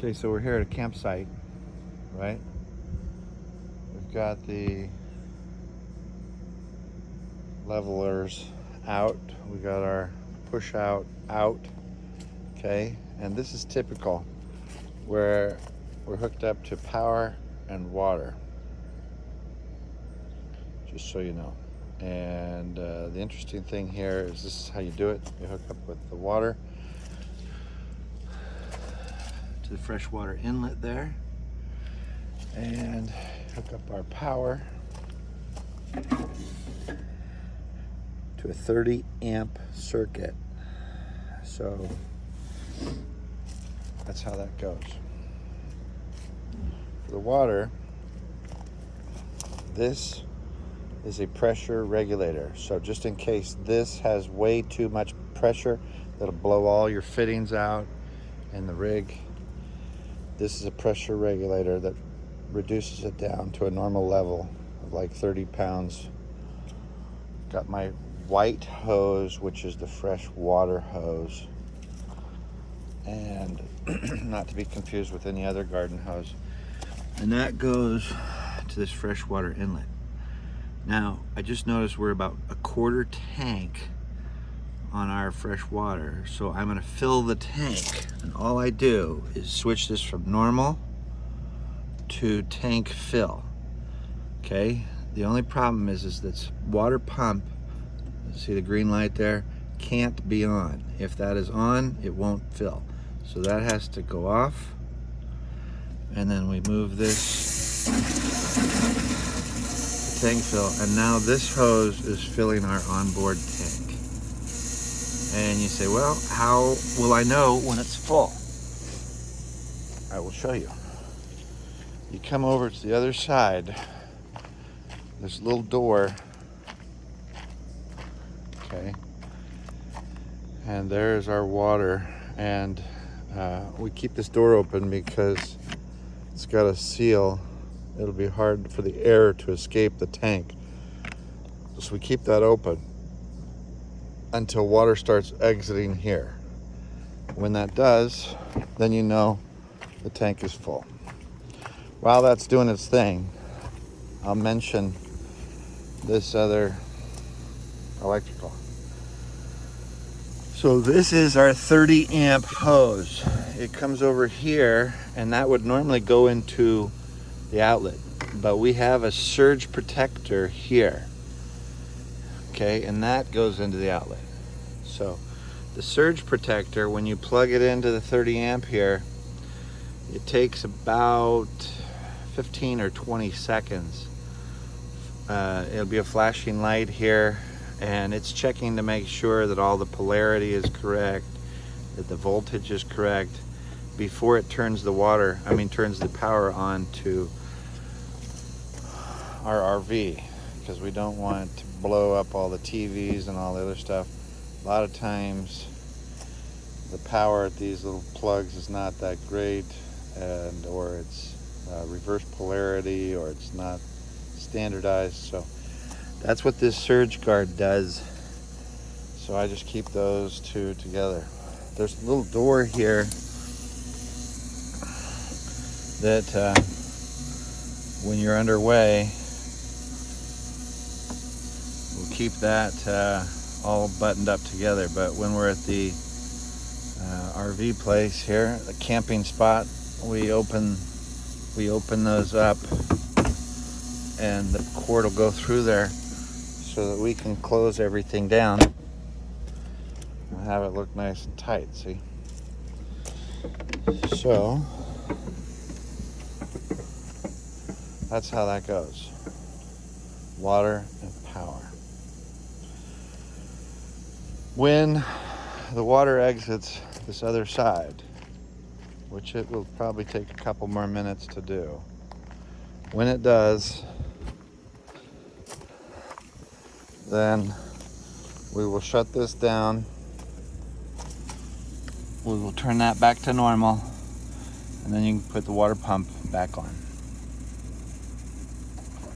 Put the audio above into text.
Okay, so we're here at a campsite, right? We've got the levelers out. We got our push out, okay? And this is typical where we're hooked up to power and water, just so you know. And the interesting thing here is this is how you do it. You hook up with the water to the freshwater inlet there, and hook up our power to a 30 amp circuit. So that's how that goes. For the water, this is a pressure regulator. So just in case this has way too much pressure, that'll blow all your fittings out in the rig. This is a pressure regulator that reduces it down to a normal level of like 30 pounds. Got my white hose, which is the fresh water hose, and not to be confused with any other garden hose. And that goes to this freshwater inlet. Now, I just noticed we're about a quarter tank on our fresh water, so I'm gonna fill the tank, and all I do is switch this from normal to tank fill. Okay, the only problem is this water pump, see the green light there, can't be on. If that is on, it won't fill. So that has to go off, and then we move this to tank fill, and now this hose is filling our onboard tank. And you say, well, how will I know when it's full? I will show you. You come over to the other side. There's a little door. Okay. And there's our water. And we keep this door open because it's got a seal. It'll be hard for the air to escape the tank. So we keep that open until water starts exiting here. When that does, then you know the tank is full. While that's doing its thing, I'll mention this other electrical. So this is our 30 amp hose. It comes over here, and that would normally go into the outlet, but we have a surge protector here. Okay, and that goes into the outlet. So the surge protector, when you plug it into the 30 amp here, it takes about 15 or 20 seconds. It'll be a flashing light here, and it's checking to make sure that all the polarity is correct, that the voltage is correct, before it turns turns the power on to our RV, because we don't want to blow up all the TVs and all the other stuff. A lot of times the power at these little plugs is not that great, or it's reverse polarity, or it's not standardized. So that's what this surge guard does. So I just keep those two together. There's a little door here that when you're underway, we'll keep that all buttoned up together. But when we're at the RV place here, the camping spot, we open those up, and the cord will go through there so that we can close everything down and have it look nice and tight. See? So that's how that goes. Water and power. When the water exits this other side, which it will probably take a couple more minutes to do, when it does, then we will shut this down. We will turn that back to normal, and then you can put the water pump back on.